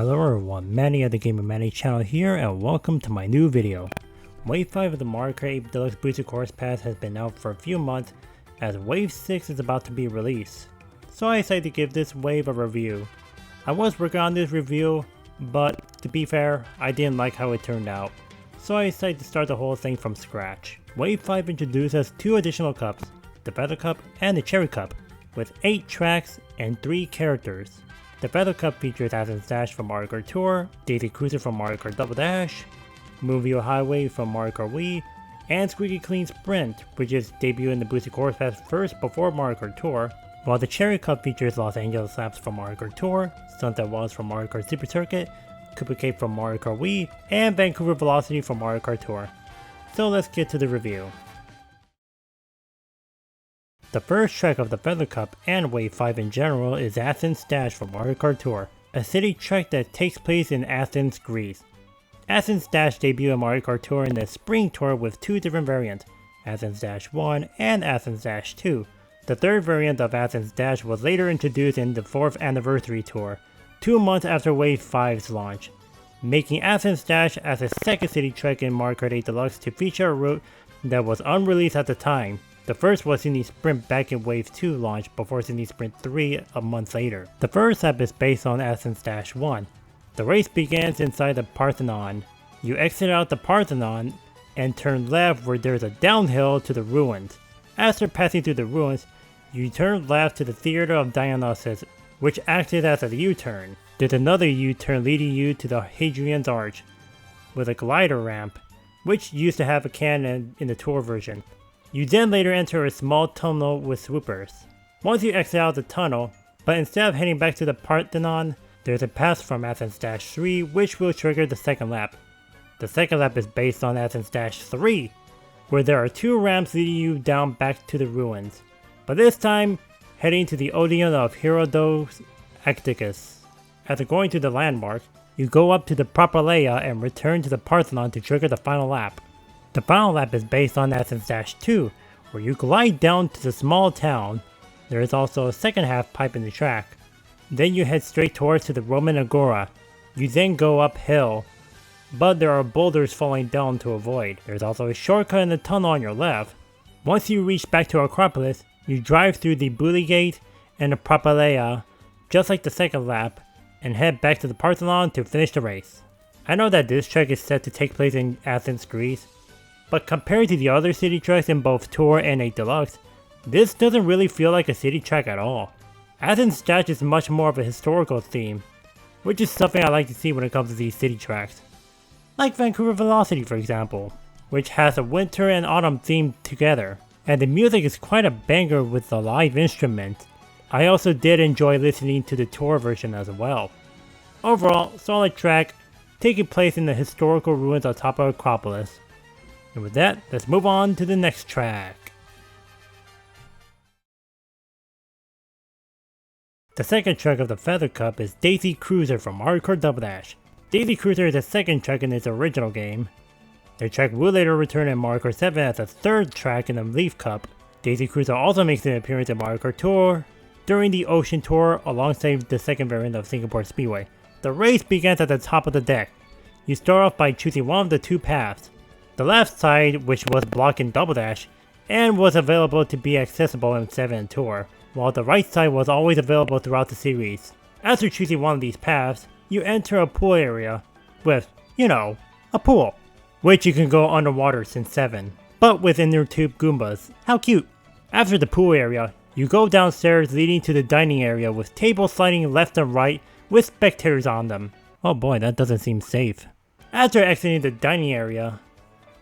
Hello everyone, Manny of the Gamer Manny channel here and welcome to my new video. Wave 5 of the Mario Kart Deluxe Booster Course Pass has been out for a few months as Wave 6 is about to be released. So I decided to give this wave a review. I was working on this review, but to be fair, I didn't like how it turned out. So I decided to start the whole thing from scratch. Wave 5 introduced us 2 additional cups, the Feather Cup and the Cherry Cup, with 8 tracks and 3 characters. The Feather Cup features Athens Dash from Mario Kart Tour, Daisy Cruiser from Mario Kart Double Dash, Moonview Highway from Mario Kart Wii, and Squeaky Clean Sprint, which is debuted in the Boosted Course Pass first before Mario Kart Tour, while the Cherry Cup features Los Angeles Laps from Mario Kart Tour, Sunset Wilds from Mario Kart Super Circuit, Koopa Cape from Mario Kart Wii, and Vancouver Velocity from Mario Kart Tour. So let's get to the review. The first track of the Feather Cup and Wave 5 in general is Athens Dash from Mario Kart Tour, a city track that takes place in Athens, Greece. Athens Dash debuted on Mario Kart Tour in the Spring Tour with 2 different variants, Athens Dash 1 and Athens Dash 2. The third variant of Athens Dash was later introduced in the 4th Anniversary Tour, 2 months after Wave 5's launch, making Athens Dash as the second city track in Mario Kart 8 Deluxe to feature a route that was unreleased at the time. The first was Sydney Sprint back in Wave 2 launch before Sydney Sprint 3 a month later. The first lap is based on Athens Dash 1. The race begins inside the Parthenon. You exit out the Parthenon and turn left where there's a downhill to the ruins. After passing through the ruins, you turn left to the Theater of Dionysus, which acted as a U-turn. There's another U-turn leading you to the Hadrian's Arch, with a glider ramp, which used to have a cannon in the tour version. You then later enter a small tunnel with swoopers. Once you exit out the tunnel, but instead of heading back to the Parthenon, there's a pass from Athens Dash 3 which will trigger the second lap. The second lap is based on Athens Dash 3, where there are 2 ramps leading you down back to the ruins, but this time heading to the Odeon of Herodos Acticus. After going to the landmark, you go up to the Propylaea and return to the Parthenon to trigger the final lap. The final lap is based on Athens Dash 2, where you glide down to the small town. There is also a second half pipe in the track. Then you head straight towards to the Roman Agora. You then go uphill, but there are boulders falling down to avoid. There's also a shortcut in the tunnel on your left. Once you reach back to Acropolis, you drive through the Bully Gate and the Propylaea, just like the second lap, and head back to the Parthenon to finish the race. I know that this track is set to take place in Athens, Greece, but compared to the other city tracks in both Tour and 8 Deluxe, this doesn't really feel like a city track at all. Athens Dash is much more of a historical theme, which is something I like to see when it comes to these city tracks. Like Vancouver Velocity for example, which has a winter and autumn theme together, and the music is quite a banger with the live instruments. I also did enjoy listening to the Tour version as well. Overall, solid track, taking place in the historical ruins on top of Acropolis. And with that, let's move on to the next track. The second track of the Feather Cup is Daisy Cruiser from Mario Kart Double Dash. Daisy Cruiser is the second track in its original game. The track will later return in Mario Kart 7 as a third track in the Leaf Cup. Daisy Cruiser also makes an appearance in Mario Kart Tour during the Ocean Tour alongside the second variant of Singapore Speedway. The race begins at the top of the deck. You start off by choosing one of the 2 paths. The left side, which was blocked in Double Dash, and was available to be accessible in 7 and Tour, while the right side was always available throughout the series. After choosing one of these paths, you enter a pool area with, a pool, which you can go underwater since 7, but with inner tube Goombas. How cute! After the pool area, you go downstairs leading to the dining area with tables sliding left and right with spectators on them. Oh boy, that doesn't seem safe. After exiting the dining area,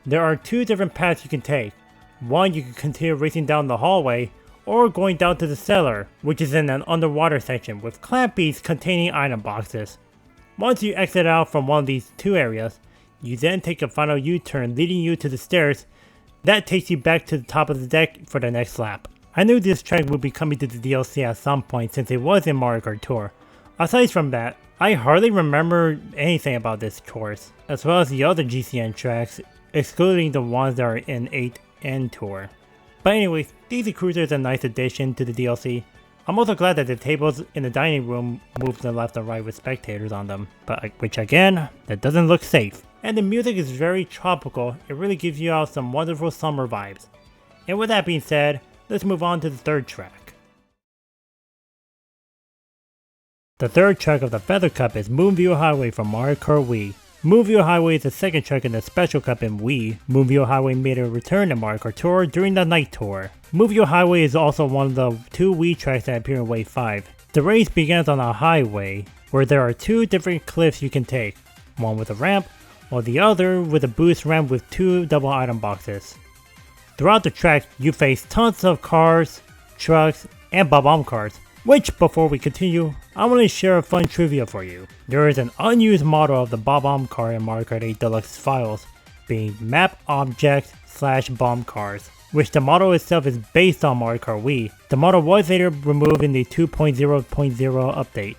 there are 2 different paths you can take. One, you can continue racing down the hallway, or going down to the cellar, which is in an underwater section with clampies containing item boxes. Once you exit out from one of these 2 areas, you then take a final U-turn leading you to the stairs that takes you back to the top of the deck for the next lap. I knew this track would be coming to the DLC at some point since it was in Mario Kart Tour. Aside from that, I hardly remember anything about this course, as well as the other GCN tracks, excluding the ones that are in 8 and Tour. But anyways, Daisy Cruiser is a nice addition to the DLC. I'm also glad that the tables in the dining room move to the left and right with spectators on them, but which again, that doesn't look safe. And the music is very tropical, it really gives you out some wonderful summer vibes. And with that being said, let's move on to the third track. The third track of the Feather Cup is Moonview Highway from Mario Kart Wii. Moonview Highway is the second track in the Special Cup in Wii. Moonview Highway made a return in Mario Kart Tour during the Night Tour. Moonview Highway is also one of the 2 Wii tracks that appear in Wave 5. The race begins on a highway, where there are 2 different cliffs you can take, one with a ramp, while the other with a boost ramp with 2 double item boxes. Throughout the track, you face tons of cars, trucks, and bob-omb cars. Which, before we continue, I want to share a fun trivia for you. There is an unused model of the bob-omb car in Mario Kart 8 Deluxe files, being Map Object / Bomb Cars, which the model itself is based on Mario Kart Wii. The model was later removed in the 2.0.0 update.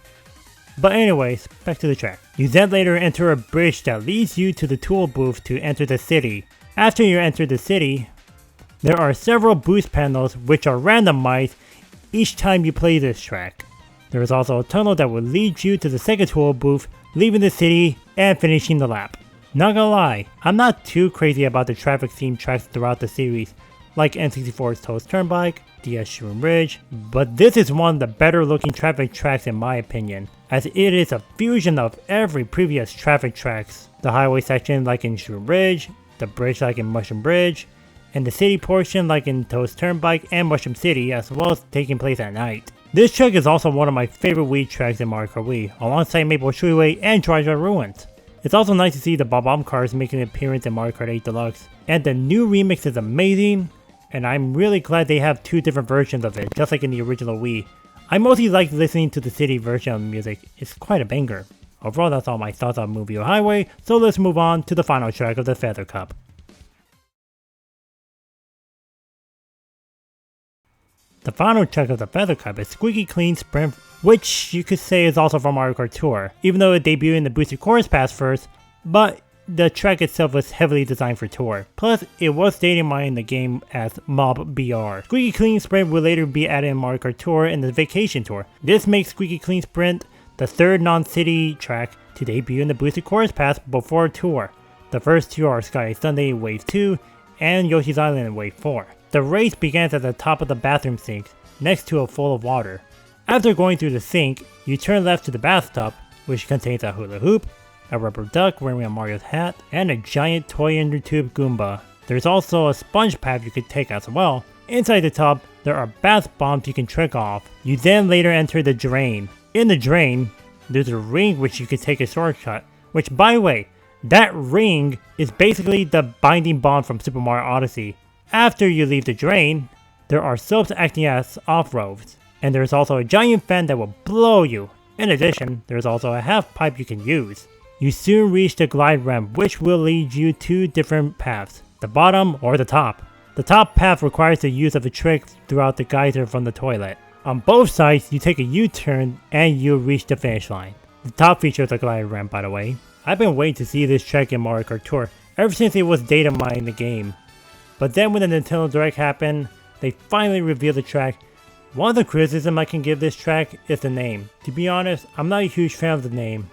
But anyways, back to the track. You then later enter a bridge that leads you to the tool booth to enter the city. After you enter the city, there are several boost panels which are randomized each time you play this track. There is also a tunnel that will lead you to the second tool booth, leaving the city and finishing the lap. Not gonna lie, I'm not too crazy about the traffic themed tracks throughout the series, like N64's Toast Turnpike, DS Shroom Ridge, but this is one of the better looking traffic tracks in my opinion, as it is a fusion of every previous traffic tracks. The highway section like in Shroom Ridge, the bridge like in Mushroom Bridge, and the city portion like in Toast Turnpike and Mushroom City, as well as taking place at night. This track is also one of my favorite Wii tracks in Mario Kart Wii, alongside Maple Freeway and Dry Dry Ruins. It's also nice to see the bob-omb cars making an appearance in Mario Kart 8 Deluxe, and the new remix is amazing, and I'm really glad they have 2 different versions of it, just like in the original Wii. I mostly like listening to the city version of the music, it's quite a banger. Overall, that's all my thoughts on Moonview Highway, so let's move on to the final track of the Feather Cup. The final track of the Feather Cup is Squeaky Clean Sprint, which you could say is also from Mario Kart Tour, even though it debuted in the Boosted Chorus Pass first, but the track itself was heavily designed for Tour. Plus, it was stated in the game as Mob BR. Squeaky Clean Sprint will later be added in Mario Kart Tour and the Vacation Tour. This makes Squeaky Clean Sprint the 3rd non-city track to debut in the Boosted Chorus Pass before Tour. The first 2 are Sky Sunday in Wave 2 and Yoshi's Island in Wave 4. The race begins at the top of the bathroom sink, next to a full of water. After going through the sink, you turn left to the bathtub, which contains a hula hoop, a rubber duck wearing a Mario's hat, and a giant toy inner tube Goomba. There's also a sponge path you could take as well. Inside the tub, there are bath bombs you can trick off. You then later enter the drain. In the drain, there's a ring which you could take a shortcut, which by the way, that ring is basically the binding bond from Super Mario Odyssey. After you leave the drain, there are soaps acting as off-roads, and there's also a giant fan that will blow you. In addition, there's also a half pipe you can use. You soon reach the glide ramp, which will lead you to different paths, the bottom or the top. The top path requires the use of a trick throughout the geyser from the toilet. On both sides, you take a U-turn and you reach the finish line. The top features a glide ramp, by the way. I've been waiting to see this track in Mario Kart Tour ever since it was data mined in the game. But then when the Nintendo Direct happened, they finally revealed the track. One of the criticisms I can give this track is the name. To be honest, I'm not a huge fan of the name.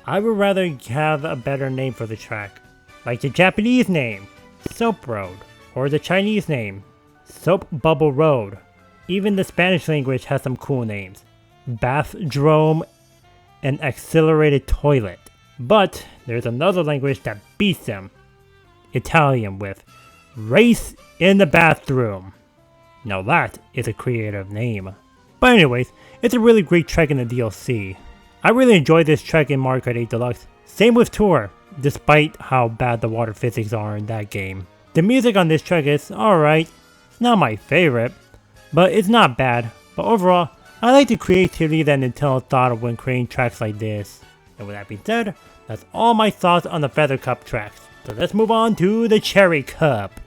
I would rather have a better name for the track. Like the Japanese name, Soap Road, or the Chinese name, Soap Bubble Road. Even the Spanish language has some cool names. Bathdrome and Accelerated Toilet. But there's another language that beats them. Italian with Race in the Bathroom. Now that is a creative name. But anyways, it's a really great track in the DLC. I really enjoyed this track in Mario Kart 8 Deluxe. Same with Tour, despite how bad the water physics are in that game. The music on this track is alright. It's not my favorite, but it's not bad. But overall, I like the creativity that Nintendo thought of when creating tracks like this. And with that being said, that's all my thoughts on the Feather Cup tracks. So let's move on to the Cherry Cup.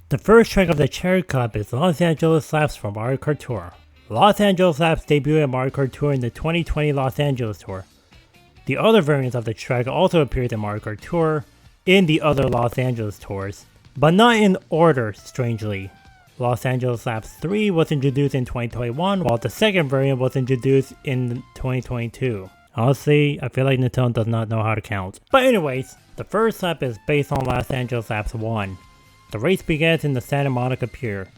The first track of the Cherry Cup is Los Angeles Laps from Mario Kart Tour. Los Angeles Laps debuted at Mario Kart Tour in the 2020 Los Angeles Tour. The other variants of the track also appeared in Mario Kart Tour in the other Los Angeles tours, but not in order, strangely. Los Angeles Labs 3 was introduced in 2021, while the second variant was introduced in 2022. Honestly, I feel like Nintendo does not know how to count. But anyways, the first lap is based on Los Angeles Labs 1. The race begins in the Santa Monica Pier.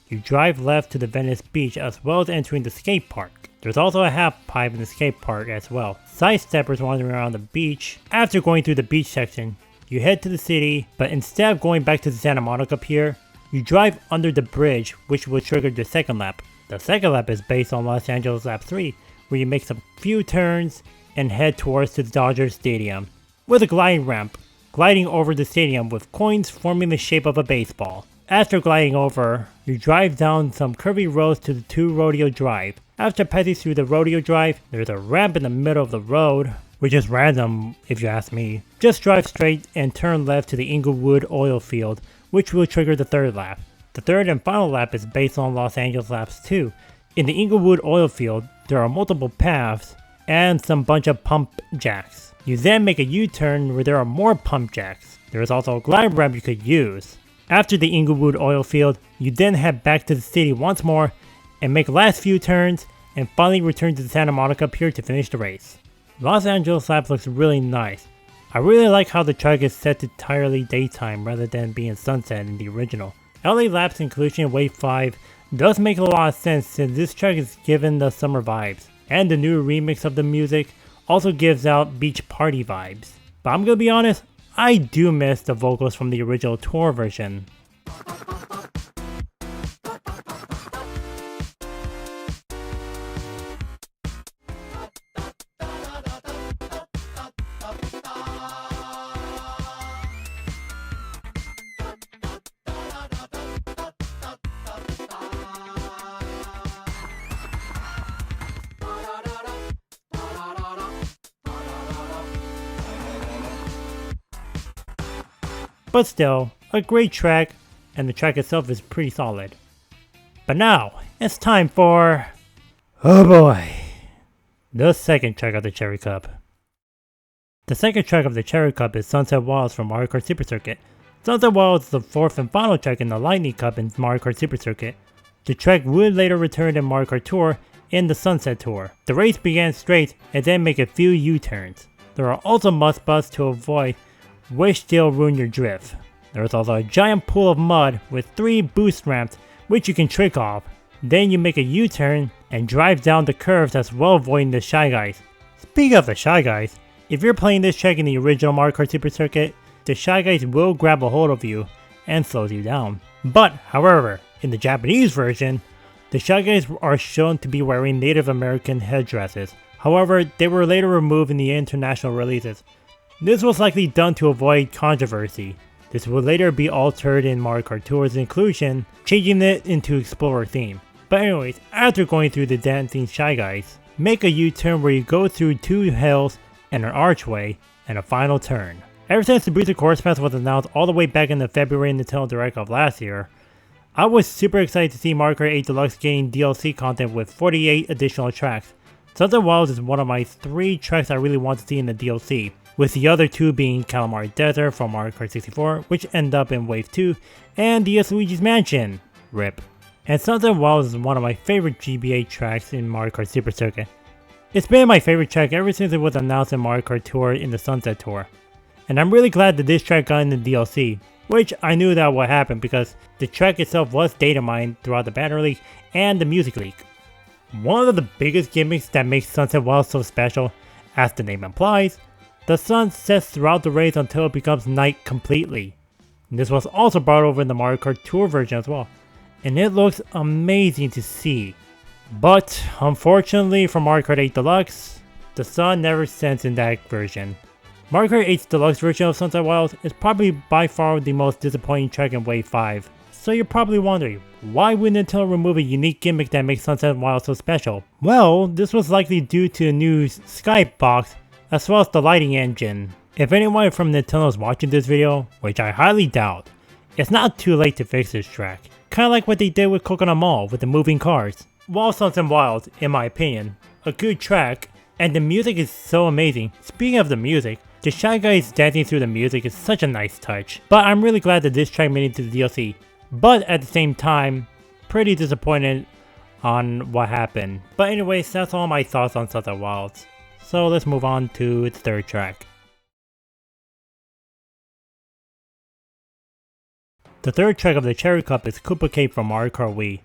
You drive left to the Venice Beach as well as entering the skate park. There's also a half pipe in the skate park as well. Side steppers wandering around the beach. After going through the beach section, you head to the city, but instead of going back to the Santa Monica Pier, you drive under the bridge, which will trigger the second lap. The second lap is based on Los Angeles Lap 3, where you make some few turns and head towards the Dodgers Stadium, with a gliding ramp, gliding over the stadium with coins forming the shape of a baseball. After gliding over, you drive down some curvy roads to the 2 Rodeo Drive. After passing through the Rodeo Drive, there's a ramp in the middle of the road, which is random if you ask me. Just drive straight and turn left to the Inglewood oil field, which will trigger the third lap. The third and final lap is based on Los Angeles Laps 2. In the Inglewood oil field, there are multiple paths and some bunch of pump jacks. You then make a U-turn where there are more pump jacks. There is also a glide ramp you could use. After the Inglewood oil field, you then head back to the city once more and make last few turns and finally return to the Santa Monica Pier to finish the race. Los Angeles Labs looks really nice. I really like how the track is set to entirely daytime rather than being sunset in the original. LA Labs inclusion in Wave 5 does make a lot of sense since this track is given the summer vibes, and the new remix of the music also gives out beach party vibes. But I'm gonna be honest, I do miss the vocals from the original tour version. But still, a great track, and the track itself is pretty solid. But now, it's time for... oh boy! The second track of the Cherry Cup. The second track of the Cherry Cup is Sunset Wilds from Mario Kart Super Circuit. Sunset Wilds is the fourth and final track in the Lightning Cup in Mario Kart Super Circuit. The track would later return in Mario Kart Tour in the Sunset Tour. The race began straight and then make a few U-turns. There are also must-busts to avoid, which still ruin your drift. There is also a giant pool of mud with 3 boost ramps which you can trick off. Then you make a U-turn and drive down the curves as well, avoiding the Shy Guys. Speaking of the Shy Guys, if you're playing this track in the original Mario Kart Super Circuit, the Shy Guys will grab a hold of you and slows you down. But, however, in the Japanese version, the Shy Guys are shown to be wearing Native American headdresses. However, they were later removed in the international releases. This was likely done to avoid controversy. This would later be altered in Mario Kart Tour's inclusion, changing it into Explorer theme. But anyways, after going through the dancing Shy Guys, make a U-turn where you go through 2 hills and an archway, and a final turn. Ever since the Booster Course Pass was announced all the way back in the February Nintendo Direct of last year, I was super excited to see Mario Kart 8 Deluxe getting DLC content with 48 additional tracks. Sunset Wilds is one of my 3 tracks I really want to see in the DLC, with the other 2 being Calamari Desert from Mario Kart 64, which end up in Wave 2, and DS Luigi's Mansion, RIP. And Sunset Wilds is one of my favorite GBA tracks in Mario Kart Super Circuit. It's been my favorite track ever since it was announced in Mario Kart Tour in the Sunset Tour. And I'm really glad that this track got in the DLC, which I knew that would happen because the track itself was data mined throughout the banner leak and the music leak. One of the biggest gimmicks that makes Sunset Wilds so special, as the name implies, the sun sets throughout the race until it becomes night completely. This was also brought over in the Mario Kart Tour version as well, and it looks amazing to see. But unfortunately for Mario Kart 8 Deluxe, the sun never sets in that version. Mario Kart 8's Deluxe version of Sunset Wilds is probably by far the most disappointing track in Wave 5. So you're probably wondering, why would Nintendo remove a unique gimmick that makes Sunset Wilds so special? Well, this was likely due to a new skybox as well as the lighting engine. If anyone from Nintendo is watching this video, which I highly doubt, it's not too late to fix this track. Kinda like what they did with Coconut Mall with the moving cars. While Sunset Wilds, in my opinion, a good track, and the music is so amazing. Speaking of the music, the Shy Guys dancing through the music is such a nice touch. But I'm really glad that this track made it to the DLC. but at the same time, pretty disappointed on what happened. But anyways, that's all my thoughts on Sunset Wilds. So let's move on to the third track. The third track of the Cherry Cup is Koopa Cape from Mario Kart Wii.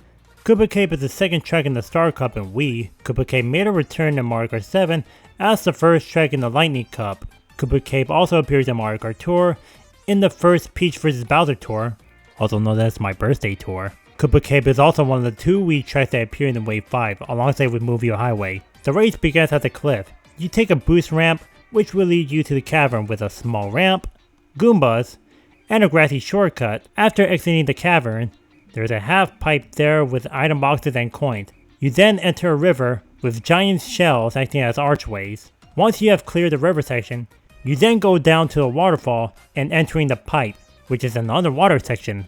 Koopa Cape is the second track in the Star Cup in Wii. Koopa Cape made a return in Mario Kart 7 as the first track in the Lightning Cup. Koopa Cape also appears in Mario Kart Tour in the first Peach vs. Bowser Tour, also known as My Birthday Tour. Koopa Cape is also one of the 2 Wii tracks that appear in Wave 5 alongside with Wii Moonview Highway. The race begins at the cliff. You take a boost ramp which will lead you to the cavern with a small ramp, Goombas, and a grassy shortcut. After exiting the cavern, there's a half pipe there with item boxes and coins. You then enter a river with giant shells acting as archways. Once you have cleared the river section, you then go down to a waterfall and entering the pipe, which is an underwater section.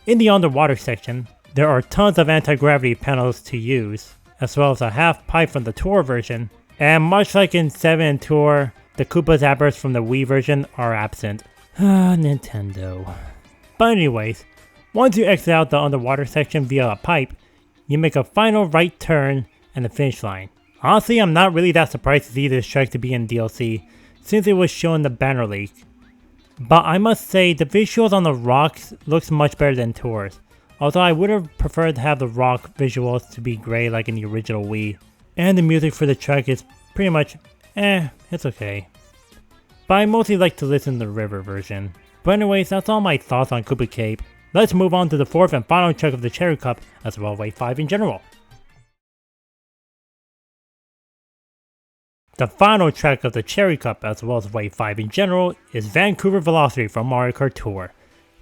In the underwater section, there are tons of anti-gravity panels to use, as well as a half pipe from the Tour version, and much like in 7 and Tour, the Koopa Zappers from the Wii version are absent. Nintendo. But anyways, once you exit out the underwater section via a pipe, you make a final right turn and the finish line. Honestly, I'm not really that surprised to see this track to be in DLC, since it was shown in the banner leak. But I must say, the visuals on the rocks looks much better than Tour's, although I would have preferred to have the rock visuals to be grey like in the original Wii. And the music for the track is pretty much, it's okay. But I mostly like to listen to the river version. But anyways, that's all my thoughts on Koopa Cape. Let's move on to the fourth and final track of the Cherry Cup, as well as Wave 5 in general. The final track of the Cherry Cup, as well as Wave 5 in general, is Vancouver Velocity from Mario Kart Tour.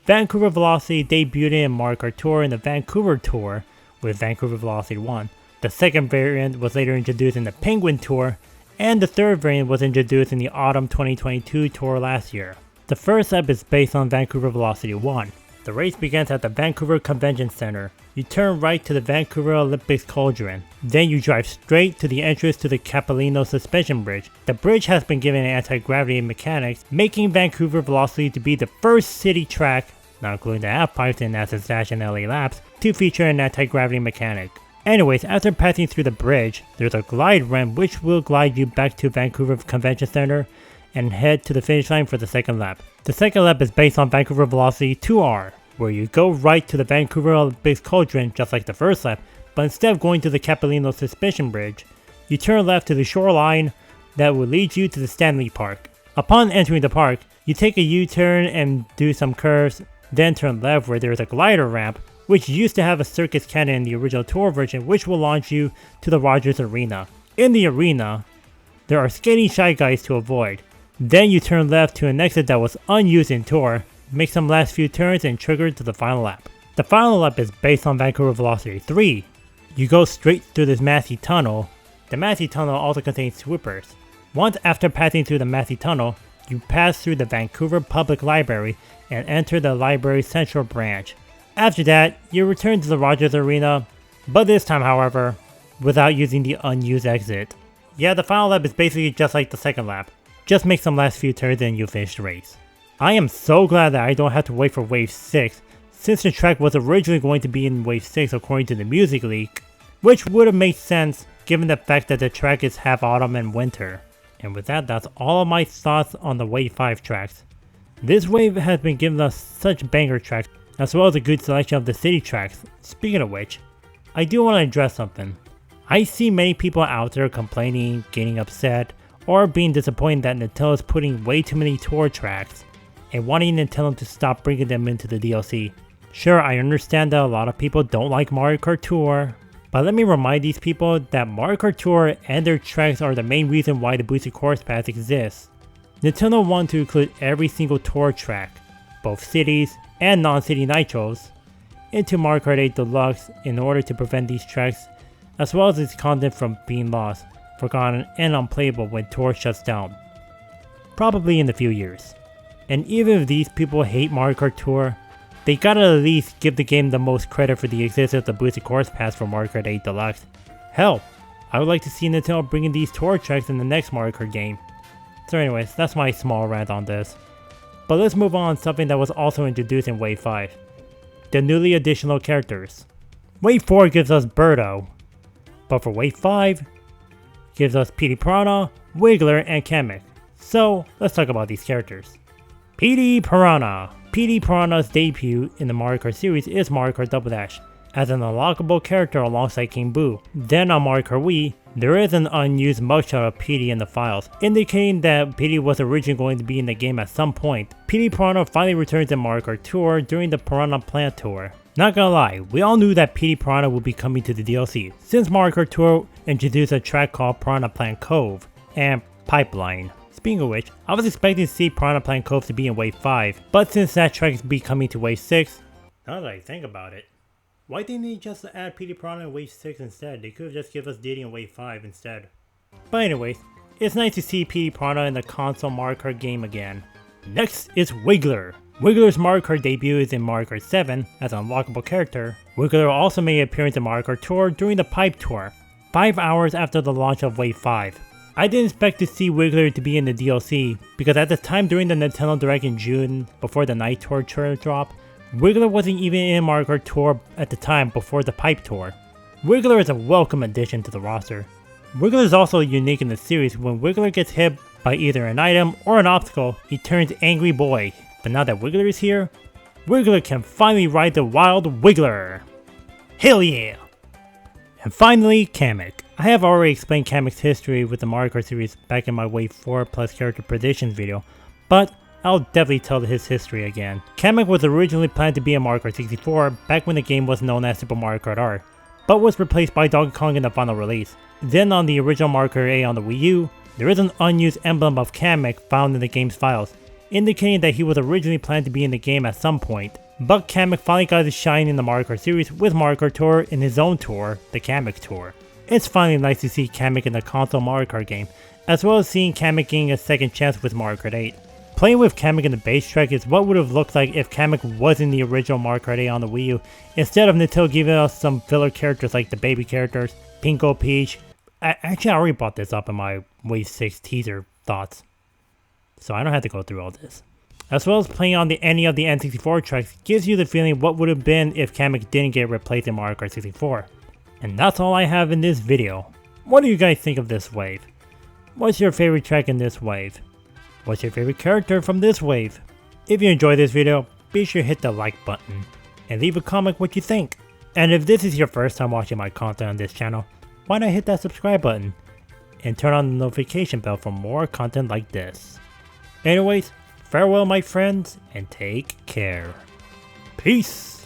Vancouver Velocity debuted in Mario Kart Tour in the Vancouver Tour with Vancouver Velocity 1. The second variant was later introduced in the Penguin Tour, and the third variant was introduced in the Autumn 2022 Tour last year. The first lap is based on Vancouver Velocity 1. The race begins at the Vancouver Convention Center. You turn right to the Vancouver Olympics Cauldron. Then you drive straight to the entrance to the Capilano Suspension Bridge. The bridge has been given anti-gravity mechanics, making Vancouver Velocity to be the first city track, not including the half-pipes in Athens Dash and LA Laps, to feature an anti-gravity mechanic. Anyways, after passing through the bridge, there's a glide ramp which will glide you back to Vancouver Convention Center and head to the finish line for the second lap. The second lap is based on Vancouver Velocity 2R, where you go right to the Vancouver Olympics Cauldron just like the first lap, but instead of going to the Capilano Suspension Bridge, you turn left to the shoreline that will lead you to the Stanley Park. Upon entering the park, you take a U-turn and do some curves, then turn left where there is a glider ramp, which used to have a circus cannon in the original Tour version, which will launch you to the Rogers Arena. In the arena, there are skating shy guys to avoid. Then you turn left to an exit that was unused in Tour, make some last few turns and trigger to the final lap. The final lap is based on Vancouver Velocity 3. You go straight through this Massey Tunnel. The Massey Tunnel also contains swoopers. Once after passing through the Massey Tunnel, you pass through the Vancouver Public Library and enter the library's central branch. After that, you return to the Rogers Arena, but this time however, without using the unused exit. Yeah, the final lap is basically just like the second lap. Just make some last few turns and you finish the race. I am so glad that I don't have to wait for Wave 6, since the track was originally going to be in Wave 6 according to the music leak, which would have made sense given the fact that the track is half autumn and winter. And with that, that's all of my thoughts on the Wave 5 tracks. This wave has been giving us such banger tracks, as well as a good selection of the city tracks. Speaking of which, I do want to address something. I see many people out there complaining, getting upset, or being disappointed that Nintendo is putting way too many tour tracks, and wanting Nintendo to stop bringing them into the DLC. Sure, I understand that a lot of people don't like Mario Kart Tour, but let me remind these people that Mario Kart Tour and their tracks are the main reason why the Boosted Course Pass exists. Nintendo wanted to include every single tour track, both cities and non-city nitros, into Mario Kart 8 Deluxe in order to prevent these tracks, as well as its content from being lost, forgotten, and unplayable when Tour shuts down. Probably in a few years. And even if these people hate Mario Kart Tour, they gotta at least give the game the most credit for the existence of the Boosted Course Pass for Mario Kart 8 Deluxe. Hell, I would like to see Nintendo bringing these tour tracks in the next Mario Kart game. So anyways, that's my small rant on this. But let's move on to something that was also introduced in Wave 5. the newly additional characters. Wave 4 gives us Birdo, but for Wave 5 gives us Petey Piranha, Wiggler, and Kamek. So let's talk about these characters. Petey Piranha. Petey Piranha's debut in the Mario Kart series is Mario Kart Double Dash, as an unlockable character alongside King Boo. Then on Mario Kart Wii, there is an unused mugshot of Petey in the files, indicating that Petey was originally going to be in the game at some point. Petey Piranha finally returns in Mario Kart Tour during the Piranha Plant Tour. Not gonna lie, we all knew that Petey Piranha would be coming to the DLC, since Mario Kart Tour introduced a track called Piranha Plant Cove and Pipeline. Speaking of which, I was expecting to see Piranha Plant Cove to be in Wave 5, but since that track is be coming to Wave 6, now that I think about it, why didn't they just add Petey Piranha in Wave 6 instead? They could have just given us Diddy in Wave 5 instead. But anyways, it's nice to see Petey Piranha in the console Mario Kart game again. Next is Wiggler. Wiggler's Mario Kart debut is in Mario Kart 7 as an unlockable character. Wiggler also made an appearance in Mario Kart Tour during the Pipe Tour, 5 hours after the launch of Wave 5. I didn't expect to see Wiggler to be in the DLC, because at the time during the Nintendo Direct in June, before the Night Tour trailer drop, Wiggler wasn't even in Mario Kart Tour at the time before the Pipe Tour. Wiggler is a welcome addition to the roster. Wiggler is also unique in the series. When Wiggler gets hit by either an item or an obstacle, he turns Angry Boy. But now that Wiggler is here, Wiggler can finally ride the wild Wiggler! Hell yeah! And finally, Kamek. I have already explained Kamek's history with the Mario Kart series back in my Wave 4 plus character predictions video, but I'll definitely tell his history again. Kamek was originally planned to be in Mario Kart 64 back when the game was known as Super Mario Kart R, but was replaced by Donkey Kong in the final release. Then on the original Mario Kart 8 on the Wii U, there is an unused emblem of Kamek found in the game's files, indicating that he was originally planned to be in the game at some point. But Kamek finally got his shine in the Mario Kart series with Mario Kart Tour in his own tour, the Kamek Tour. It's finally nice to see Kamek in the console Mario Kart game, as well as seeing Kamek getting a second chance with Mario Kart 8. Playing with Kamek in the base track is what would have looked like if Kamek was in the original Mario Kart 8 on the Wii U, instead of Nintendo giving us some filler characters like the baby characters, Pinko, Peach. I already brought this up in my Wave 6 teaser thoughts, so I don't have to go through all this. As well as playing on any of the N64 tracks gives you the feeling what would have been if Kamek didn't get replaced in Mario Kart 64. And that's all I have in this video. What do you guys think of this wave? What's your favorite track in this wave? What's your favorite character from this wave? If you enjoyed this video, be sure to hit the like button and leave a comment what you think. And if this is your first time watching my content on this channel, why not hit that subscribe button and turn on the notification bell for more content like this. Anyways, farewell my friends and take care. Peace!